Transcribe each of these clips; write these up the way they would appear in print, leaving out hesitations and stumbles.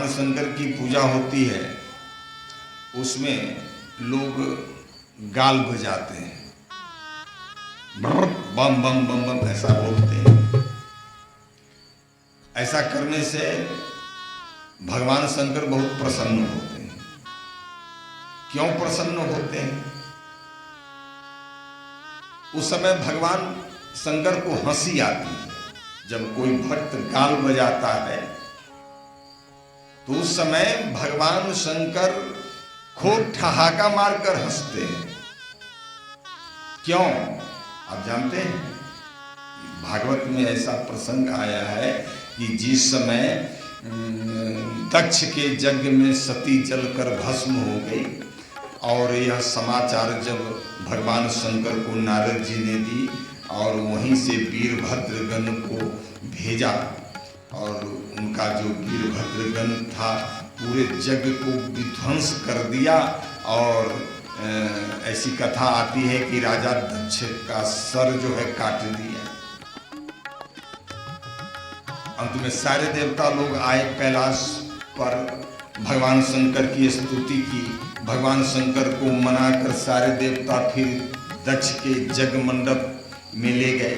भगवान शंकर की पूजा होती है उसमें लोग गाल बजाते हैं, बम बम बम बम ऐसा बोलते हैं। ऐसा करने से भगवान शंकर बहुत प्रसन्न होते हैं। क्यों प्रसन्न होते हैं? उस समय भगवान शंकर को हंसी आती है। जब कोई भक्त गाल बजाता है तो उस समय भगवान शंकर खूब ठहाका मारकर हंसते हैं। क्यों? आप जानते हैं, भागवत में ऐसा प्रसंग आया है कि जिस समय दक्ष के यज्ञ में सती जलकर भस्म हो गई और यह समाचार जब भगवान शंकर को नारद जी ने दी और वहीं से वीरभद्रगण को भेजा और उनका जो वीरभद्रगण था पूरे यज्ञ को विध्वंस कर दिया। और ऐसी कथा आती है कि राजा दक्ष का सर जो है काट दिया। अंत में सारे देवता लोग आए कैलाश पर, भगवान शंकर की स्तुति की। भगवान शंकर को मनाकर सारे देवता फिर दक्ष के यज्ञ मंडप में ले गए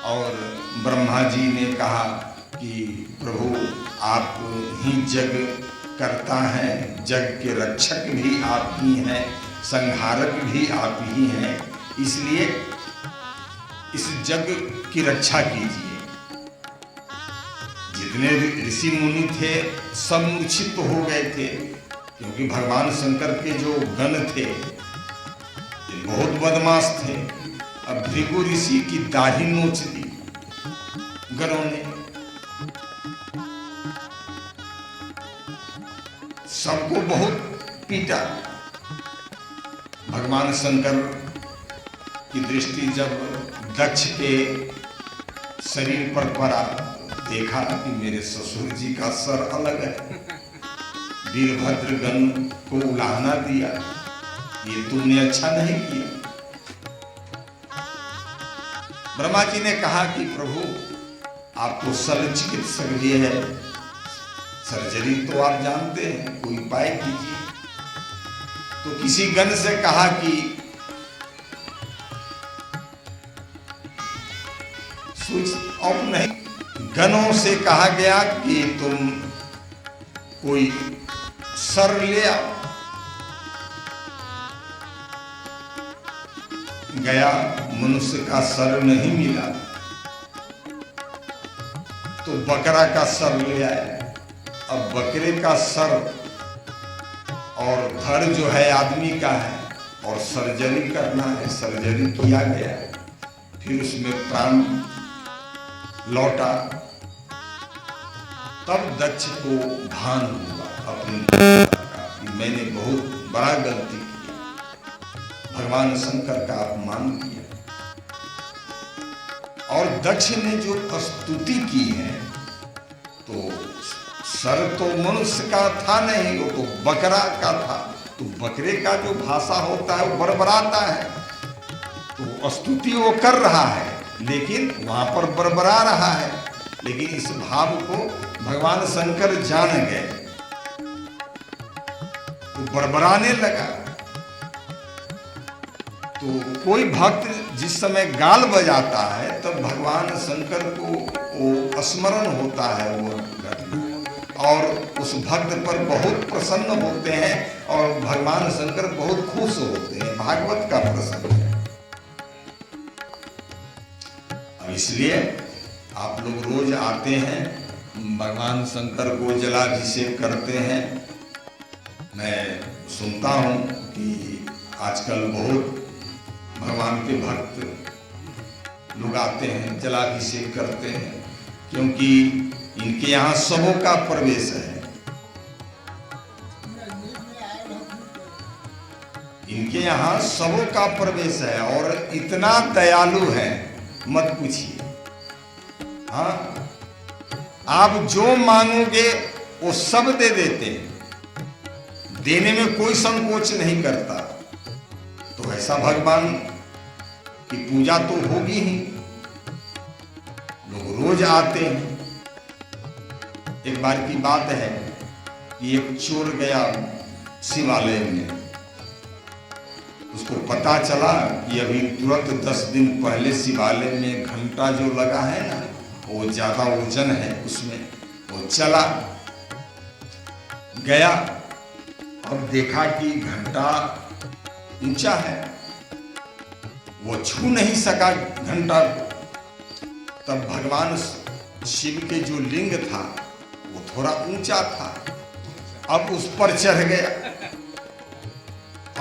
और ब्रह्मा जी ने कहा कि प्रभु आप ही यज्ञ करता है, जग के रक्षक भी आप ही हैं, संहारक भी आप ही हैं, इसलिए इस जग की रक्षा कीजिए। जितने ऋषि मुनि थे सब मूर्छित हो गए थे क्योंकि भगवान शंकर के जो गण थे ये बहुत बदमाश थे। अब भृगु ऋषि की दाढ़ी नोच दी गणों ने। सबको बहुत पीटा। भगवान शंकर की दृष्टि जब दक्ष के शरीर पर पड़ा, देखा कि मेरे ससुर जी का सर अलग है। वीरभद्रगण को उलाहना दिया, ये तुमने अच्छा नहीं किया। ब्रह्मा जी ने कहा कि प्रभु आप तो शल्य चिकित्सक भी है, सर्जरी तो आप जानते हैं, कोई उपाय कीजिए। तो किसी गण से कहा कि स्विच ऑफ नहीं, गणों से कहा गया कि तुम कोई सर ले आओ। गया, मनुष्य का सर नहीं मिला तो बकरा का सर ले आए। अब बकरे का सर और धड़ जो है आदमी का है और सर्जरी करना है, सर्जरी किया गया। फिर उसमें प्राण लौटा। तब दक्ष को भान हुआ अपनी कि मैंने बहुत बड़ा गलती की, भगवान शंकर का अपमान किया। और दक्ष ने जो स्तुति की है तो सर तो मनुष्य का था नहीं, वो तो बकरा का था। तो बकरे का जो भाषा होता है वो बड़बड़ाता है, तो स्तुति वो कर रहा है लेकिन वहां पर बड़बड़ा रहा है। लेकिन इस भाव को भगवान शंकर जान गए तो बड़बड़ाने लगा। तो कोई भक्त जिस समय गाल बजाता है तब भगवान शंकर को वो स्मरण होता है वो घटना, और उस भक्त पर बहुत प्रसन्न होते हैं और भगवान शंकर बहुत खुश होते हैं। भागवत का प्रसंग है। अब इसलिए आप लोग रोज आते हैं, भगवान शंकर को जलाभिषेक करते हैं। मैं सुनता हूँ कि आजकल बहुत भगवान के भक्त लोग आते हैं, जलाभिषेक करते हैं, क्योंकि इनके यहाँ सबों का प्रवेश है। इनके यहाँ सबों का प्रवेश है और इतना दयालु है मत पूछिए। हाँ, आप जो मांगोगे वो सब दे देते हैं, देने में कोई संकोच नहीं करता। तो ऐसा भगवान की पूजा तो होगी ही, लोग रोज आते हैं। एक बार की बात है, कि एक चोर गया शिवालय में, उसको पता चला कि अभी तुरंत 10 दिन पहले शिवालय में घंटा जो लगा है ना, वो ज्यादा वजन है उसमें, वो चला गया। अब देखा कि घंटा ऊंचा है, वो छू नहीं सका घंटा। तब भगवान शिव के जो लिंग था वो थोड़ा ऊंचा था, अब उस पर चढ़ गया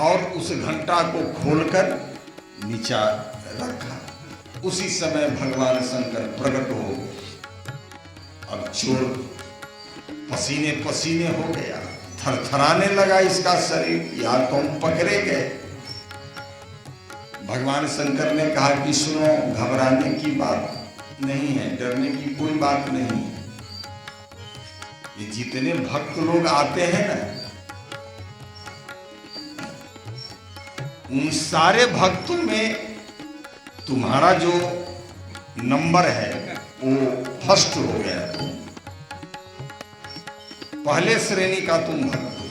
और उस घंटा को खोलकर नीचा रखा। उसी समय भगवान शंकर प्रकट हो गए। अब चोर पसीने पसीने हो गया, थरथराने लगा इसका शरीर, या तो हम पकड़े गए। भगवान शंकर ने कहा कि सुनो, घबराने की बात नहीं है, डरने की कोई बात नहीं। ये जितने भक्त लोग आते हैं ना, उन सारे भक्तों में तुम्हारा जो नंबर है वो फर्स्ट हो गया। तुम पहले श्रेणी का तुम भक्त हो।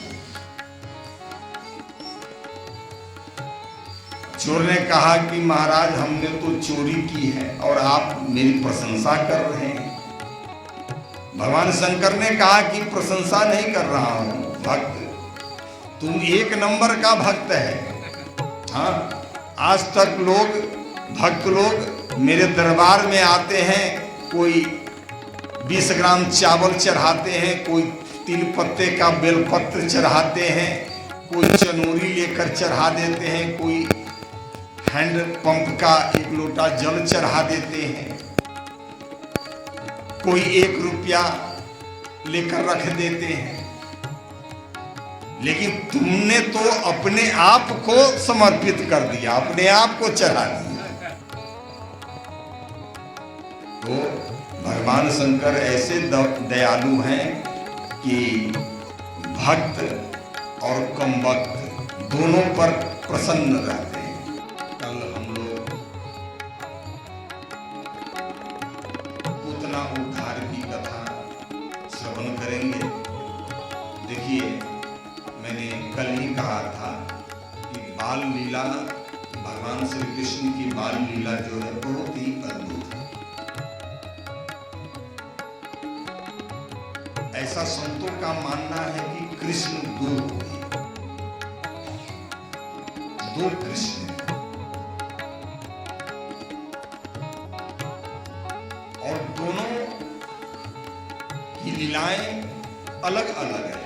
चोर ने कहा कि महाराज, हमने तो चोरी की है और आप मेरी प्रशंसा कर रहे हैं। भगवान शंकर ने कहा कि प्रशंसा नहीं कर रहा हूं, भक्त तुम एक नंबर का भक्त है। हाँ, आज तक भक्त लोग मेरे दरबार में आते हैं, कोई 20 ग्राम चावल चढ़ाते हैं, कोई 3 पत्ते का बेलपत्र चढ़ाते हैं, कोई चनोरी लेकर चढ़ा देते हैं, कोई हैंड पंप का 1 लोटा जल चढ़ा देते हैं, कोई 1 रुपया लेकर रख देते हैं। लेकिन तुमने तो अपने आप को समर्पित कर दिया, अपने आप को चढ़ा दिया। तो भगवान शंकर ऐसे दयालु हैं कि भक्त और कम भक्त दोनों पर प्रसन्न रहते हैं। कल हम लोग पूतना उद्धार की कथा श्रवण करेंगे। देखिए, मैंने कल ही कहा था कि बाल लीला, भगवान श्री कृष्ण की बाल लीला जो है बहुत ही अद्भुत है। ऐसा संतों का मानना है कि कृष्ण 2 हुए, 2 कृष्ण हैं और दोनों की लीलाएं अलग अलग है।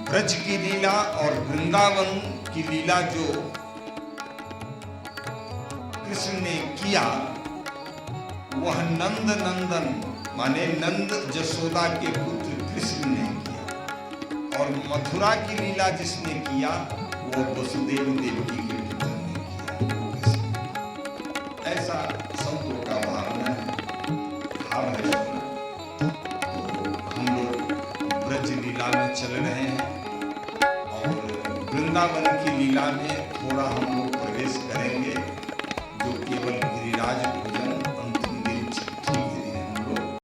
ब्रज की लीला और वृंदावन की लीला जो कृष्ण ने किया, वह नंद नंदन माने नंद जसोदा के पुत्र कृष्ण ने किया, और मथुरा की लीला जिसने किया वो वसुदेव देवकी के पुत्र ने किया। ऐसा संतों का भावना है, भाव है। तो हम लोग ब्रज लीला में चल रहे हैं और वृंदावन की लीला में थोड़ा हम लोग प्रवेश करेंगे, जो केवल गिरिराज